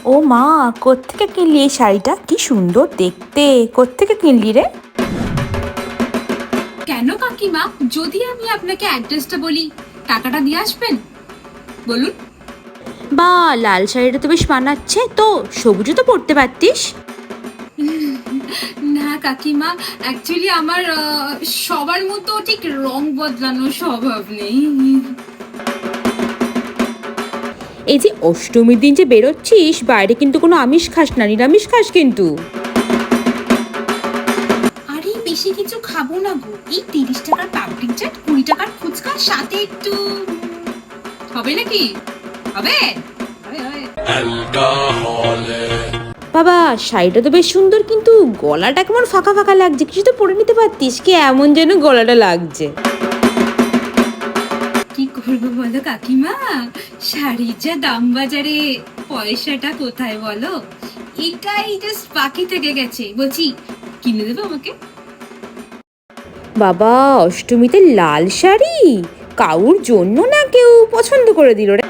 ও মা, কোত্থেকে কিনলি এই শাড়িটা? কি সুন্দর দেখতে! কোত্থেকে কিনলি রে? কেন কাকিমা, যদি আমি আপনাকে অ্যাড্রেসটা বলি টাকাটা দিয়ে আসবেন? বলুন। বা, লাল শাড়িটা তো বেশ মানাচ্ছে, তো সবুজও তো পরতে পারতিস। না কাকিমা, অ্যাকচুয়ালি আমার সবার মতো ঠিক রং বদলানোর স্বভাব নেই। এই যে অষ্টমীর দিন যে বেরোচ্ছিস, বাইরে কিন্তু কোনো আমিষ খাস না, নিরামিষ খাস কিন্তু। আরে বেশি কিছু খাবো না গো, এই 30 টাকার পাপড়ি চাট, 20 টাকার ফুচকা, সাথে একটু হবে নাকি? হবে হবে হবে। বাবা, শাড়িটা তো বেশ সুন্দর, কিন্তু গলাটা কেমন ফাঁকা ফাঁকা লাগছে, কিছু তো পরে নিতে পারতিস, কি এমন যেন গলাটা লাগছে। কি করবো বলো কাকিমা, শাড়ির যা দাম বাজারে, পয়সাটা কোথায় বলো? এটাই জাস্ট বাকি থেকে গেছে, বলছি কিনে দেবে আমাকে? বাবা, অষ্টমীতে লাল শাড়ি কাউর জন্য না কেউ পছন্দ করে দিল রে।